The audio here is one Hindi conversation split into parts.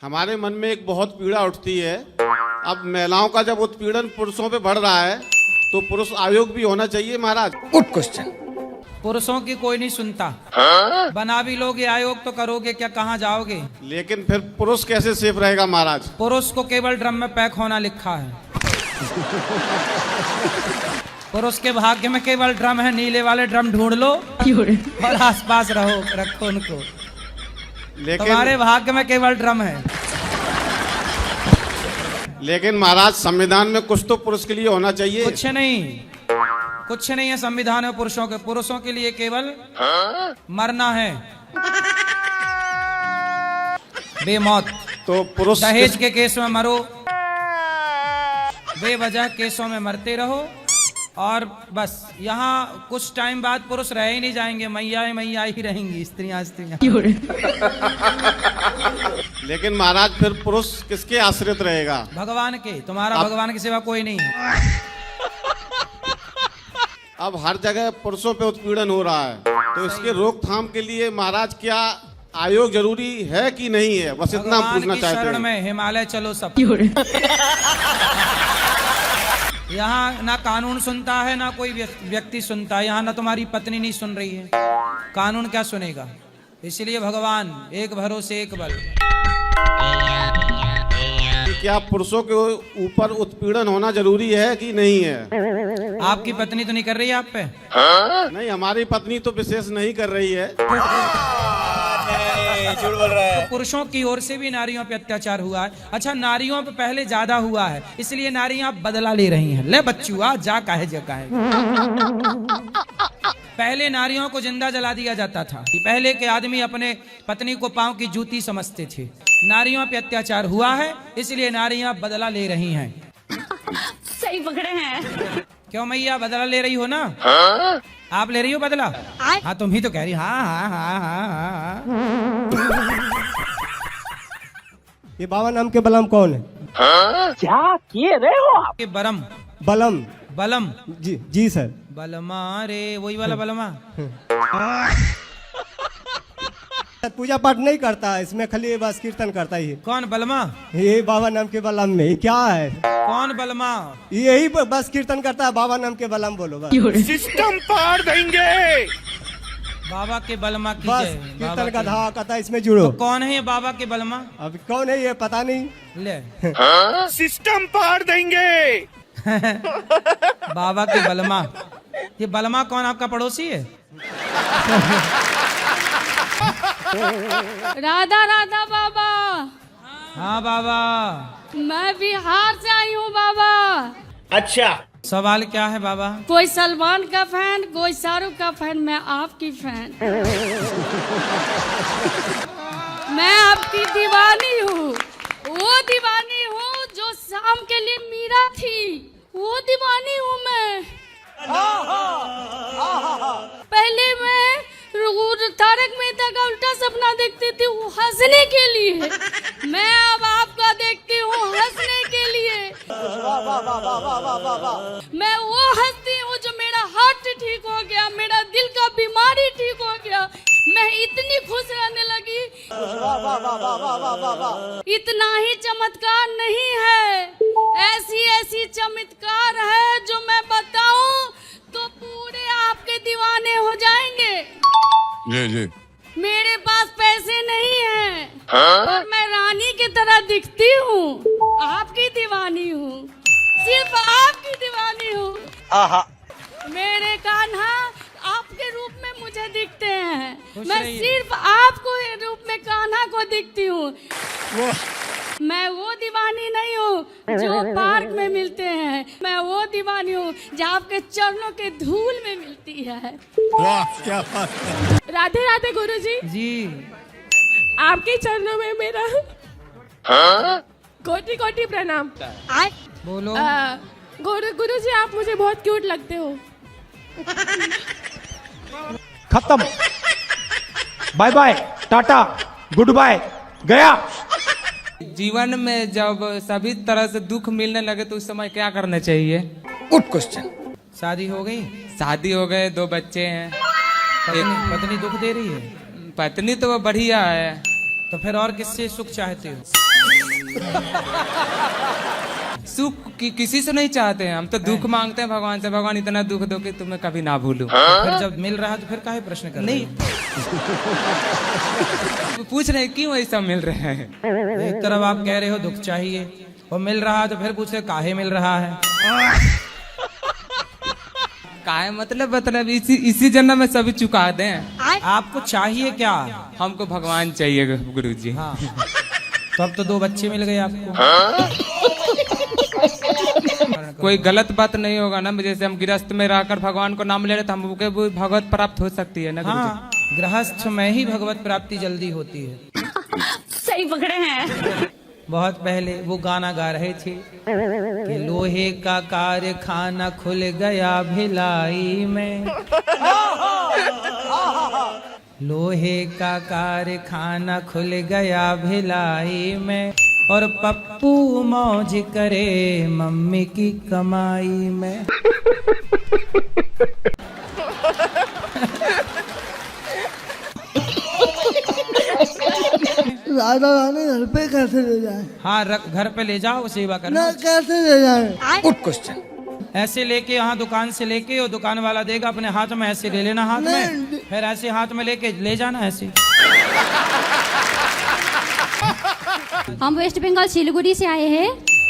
हमारे मन में एक बहुत पीड़ा उठती है। अब महिलाओं का जब उत्पीड़न पुरुषों पे बढ़ रहा है तो पुरुष आयोग भी होना चाहिए महाराज। Good question. पुरुषों की कोई नहीं सुनता। बना भी लोगे आयोग तो करोगे क्या, कहाँ जाओगे? लेकिन फिर पुरुष कैसे सेफ रहेगा महाराज? पुरुष को केवल ड्रम में पैक होना लिखा है। पुरुष के भाग्य में केवल ड्रम है, नीले वाले ड्रम ढूंढ लो और आसपास रहो, रखो उनको। तुम्हारे भाग्य में केवल ड्रम है। लेकिन महाराज संविधान में कुछ तो पुरुष के लिए होना चाहिए। कुछ नहीं है संविधान में पुरुषों के लिए केवल मरना है, बेमौत। तो पुरुष दहेज के केस में मरो, बेवजह केसों में मरते रहो और बस। यहाँ कुछ टाइम बाद पुरुष रह ही नहीं जाएंगे, मैया ही रहेंगी, स्त्रियां। लेकिन महाराज फिर पुरुष किसके आश्रित रहेगा? भगवान के। तुम्हारा भगवान के सिवा कोई नहीं है। अब हर जगह पुरुषों पे उत्पीड़न हो रहा है, तो इसके रोकथाम के लिए महाराज क्या आयोग जरूरी है कि नहीं है? बस इतना पूछना चाहते हैं। शरण में हिमालय चलो सब। यहाँ ना कानून सुनता है, ना कोई व्यक्ति सुनता है। यहाँ ना तुम्हारी पत्नी नहीं सुन रही है, कानून क्या सुनेगा? इसलिए भगवान एक भरोसे एक बल। क्या पुरुषों के ऊपर उत्पीड़न होना जरूरी है कि नहीं है? आपकी पत्नी तो नहीं कर रही है आप पे? नहीं, हमारी पत्नी तो विशेष नहीं कर रही है। झूठ बोल रहा है। तो पुरुषों की ओर से भी नारियों पे अत्याचार हुआ है। अच्छा, नारियों पे पहले ज्यादा हुआ है, इसलिए नारियां बदला ले रही हैं। ले बच्चुआ जा काहे जगह। पहले नारियों को जिंदा जला दिया जाता था। पहले के आदमी अपने पत्नी को पांव की जूती समझते थे। नारियों पे अत्याचार हुआ है, इसलिए नारियां बदला ले रही हैं। सही पकड़े हैं। क्यों मैया, बदला ले रही हो ना? आप ले रही हो बदला? हाँ, तुम ही तो कह रही। हाँ। ये बाबा नाम के बलम कौन है? क्या किए रहे हो आप? ये बलम जी सर। बलमा रे, वही वाला बलमा। पूजा पाठ नहीं करता, इसमें खाली बस कीर्तन करता ही है। कौन बलमा? ये बाबा नाम के बलम में क्या है? कौन बलमा? यही बस कीर्तन करता है, बाबा नाम के बलम बोलो बस। सिस्टम पार देंगे। बाबा के बलमा की बस जय। कीर्तन का धावा कहता है, इसमें जुड़ो। तो कौन है ये बाबा के बलमा? अब कौन है ये पता नहीं। ले सिस्टम पार देंगे। बाबा के बलमा। ये बलमा कौन, आपका पड़ोसी है? राधा राधा बाबा। हाँ बाबा। मैं बिहार से आई हूँ बाबा। अच्छा, सवाल क्या है बाबा? कोई सलमान का फैन, कोई शाहरुख का फैन, मैं आपकी फैन। मैं आपकी दीवानी हूँ। वो दीवानी हूँ जो शाम के लिए मीरा थी, वो दीवानी हूँ मैं। पहले मैं तारक मेहता का उल्टा सपना देखती थी, वो हंसने के लिए। मैं अब आपका देखती हूँ हंसने के लिए। मैं वो हंसती हूँ जो मेरा हार्ट ठीक हो गया, मेरा दिल का बीमारी ठीक हो गया। मैं इतनी खुश रहने लगी। इतना ही चमत्कार नहीं है, ऐसी चमत्कार है जो मैं बताऊं तो पूरे आपके दीवाने हो जाएंगे। जी। मेरे पास पैसे नहीं हैं, और मैं रानी की तरह दिखती हूँ। आपकी दीवानी हूँ, सिर्फ आपकी दीवानी हूँ। मेरे कान्हा आपके रूप में मुझे दिखते हैं। मैं सिर्फ आपको रूप में कान्हा को दिखती हूँ। मैं वो दीवानी नहीं हूँ जो पार्क में मिलते हैं। मैं वो दीवानी हूँ जो आपके चरणों के धूल में मिलती है। वाह, क्या बात है। राधे राधे गुरुजी। जी। आपके चरणों में मेरा कोटि कोटि प्रणाम। बोलो। गुरुजी, आप मुझे बहुत क्यूट लगते हो। खत्म। Bye bye, tata, goodbye, गया। जीवन में जब सभी तरह से दुख मिलने लगे तो उस समय क्या करना चाहिए? Good question. शादी हो गई? शादी हो गए, 2 बच्चे हैं। पत्नी दुख दे रही है? पत्नी तो वो बढ़िया है। तो फिर और किससे सुख चाहते हो? सुख किसी से नहीं चाहते हैं हम तो दुख मांगते हैं भगवान से, भगवान इतना दुख दो कि तुम्हें कभी ना भूलूं। फिर जब मिल रहा है तो फिर काहे प्रश्न कर रहे हो? पूछ रहे क्यों ऐसा मिल रहा है? एक तरफ आप कह रहे हो दुख चाहिए और मिल रहा है तो फिर पूछ रहे काहे मिल रहा है? काहे मतलब इसी जन्म में सभी चुका दें। आपको चाहिए क्या? हमको भगवान चाहिए गुरुजी। हाँ तो अब तो 2 बच्चे मिल गए आपको। कोई गलत बात नहीं होगा ना, जैसे हम गृहस्थ में रहकर भगवान को नाम ले रहे तो हमको भी भगवत प्राप्त हो सकती है ना गुरुजी? हाँ गृहस्थ में ही भगवत प्राप्ति जल्दी होती है। सही पकड़े हैं। बहुत पहले वो गाना गा रहे थे कि लोहे का कारखाना खुल गया भिलाई में, लोहे का कारखाना खुल गया भिलाई में, और पप्पू मौज करे मम्मी की कमाई में। राधा रानी घर पे कैसे ले जाए? हाँ घर पे ले जाओ, सेवा करना। ना कैसे ले जाए? Good question. ऐसे लेके यहाँ दुकान से लेके, और दुकान वाला देगा अपने हाथ में, ऐसे ले लेना हाथ में, फिर ऐसे हाथ में लेके ले जाना ऐसे। हम वेस्ट बंगाल सिलीगुड़ी से आए हैं।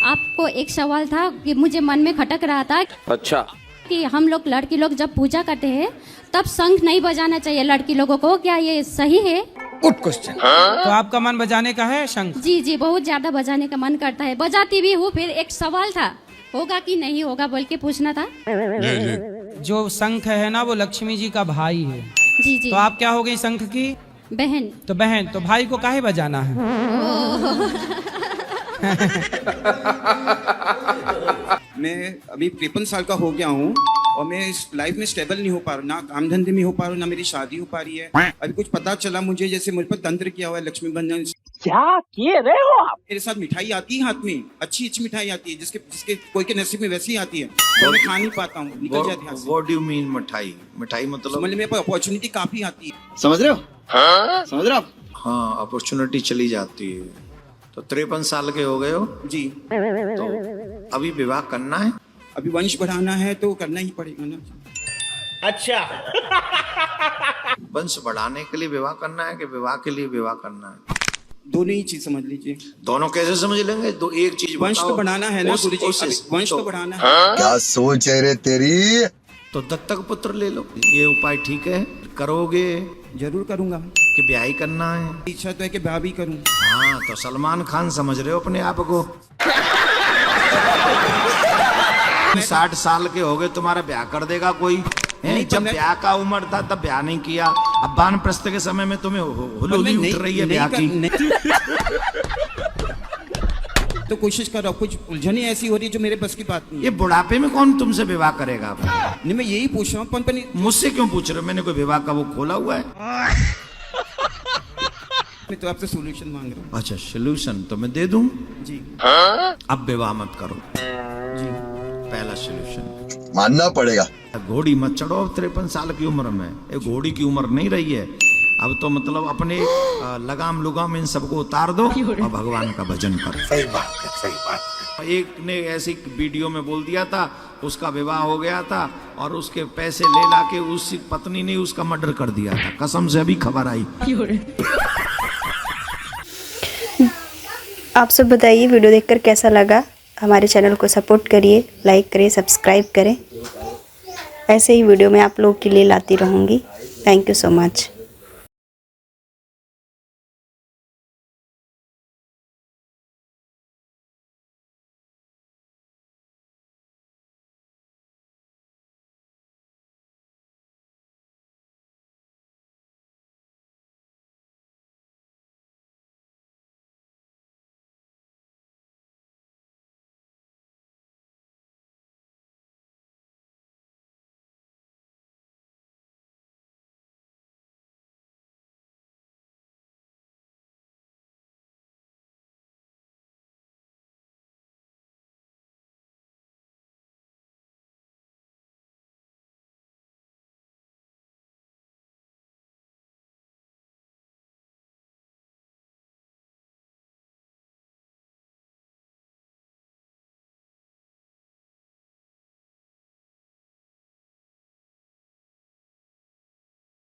आपको एक सवाल था कि मुझे मन में खटक रहा था। अच्छा। कि हम लोग लड़की लोग जब पूजा करते हैं तब शंख नहीं बजाना चाहिए लड़की लोगों को, क्या ये सही है? Good question. तो आपका मन बजाने का है शंख? जी बहुत ज्यादा बजाने का मन करता है, बजाती भी हूँ। फिर एक सवाल था, होगा कि नहीं होगा बोल के पूछना था। जी जी। जो शंख है ना वो लक्ष्मी जी का भाई है। जी तो आप क्या हो गई शंख की बहन? तो बहन, तो भाई को काहे बजाना है? मैं अभी 53 साल का हो गया हूँ और मैं इस लाइफ में स्टेबल नहीं हो पा रहा, ना काम धंधे में हो पा रहा हूँ, ना मेरी शादी हो पा रही है। अभी कुछ पता चला मुझे, जैसे मुझ पर तंत्र किया हुआ है लक्ष्मी बंधन। क्या किए रहे हो आप? मेरे साथ मिठाई आती है हाथ में, अच्छी अच्छी मिठाई आती है, जिसके कोई के नसीब में वैसी आती है, तो मैं खा नहीं पाता हूँ, निकल जाती है। What do you mean मिठाई? मिठाई मतलब मेरे पास अपॉर्चुनिटी काफी आती है, समझ रहे हो? हाँ? समझ रहे हो आप? हाँ अपॉर्चुनिटी चली जाती है। तो 53 साल के हो गए हो जी। तो अभी विवाह करना है? अभी वंश बढ़ाना है तो करना ही पड़ेगा ना। अच्छा। वंश बढ़ाने के लिए विवाह करना है कि विवाह के लिए विवाह करना है? दोनों ही चीज समझ लीजिए। दोनों कैसे समझ लेंगे? दो एक चीज वंश तो बढ़ाना है ना गुरुजी, वंश तो बढ़ाना है। क्या सोच है रे तेरी? तो दत्तक पुत्र ले लो, ये उपाय ठीक है? करोगे? जरूर करूंगा। कि ब्याह ही करना है? इच्छा तो है कि ब्याह भी करूं। हाँ तो सलमान खान समझ रहे हो अपने आप को? 60 साल के हो गए, तुम्हारा ब्याह कर देगा कोई? नहीं, जब ब्याह का उम्र था तब ब्याह नहीं किया, अब वानप्रस्थ के समय में तुम्हें हुलूली उठ रही है ब्याह की। तो कोशिश कर रहा हूँ, कुछ उलझने ऐसी हो रही है जो मेरे बस की बात नहीं है। ये बुढ़ापे में कौन तुमसे विवाह करेगा? नहीं मैं यही पूछ रहा हूँ। मुझसे क्यों पूछ रहे हो? मैंने कोई विवाह का वो खोला हुआ है? मैं तो आपसे सोल्यूशन मांग रहा हूँ। अच्छा सोल्यूशन तो मैं दे दूं जी। अब विवाह मत करो जी, पहला सोल्यूशन मानना पड़ेगा। घोड़ी मत चढ़ो 53 साल की उम्र में, ये घोड़ी की उम्र नहीं रही है अब तो। मतलब अपने लगाम लुगाम इन सबको उतार दो और भगवान का भजन करो। सही बात है, सही बात है। एक ने ऐसी वीडियो में बोल दिया था, उसका विवाह हो गया था और उसके पैसे ले ला के उसकी पत्नी ने उसका मर्डर कर दिया था, कसम से अभी खबर आई। आप सब बताइए वीडियो देखकर कैसा लगा? हमारे चैनल को सपोर्ट करिए, लाइक करें, सब्सक्राइब करें। ऐसे ही वीडियो मैं आप लोगों के लिए लाती रहूँगी। Thank you so much.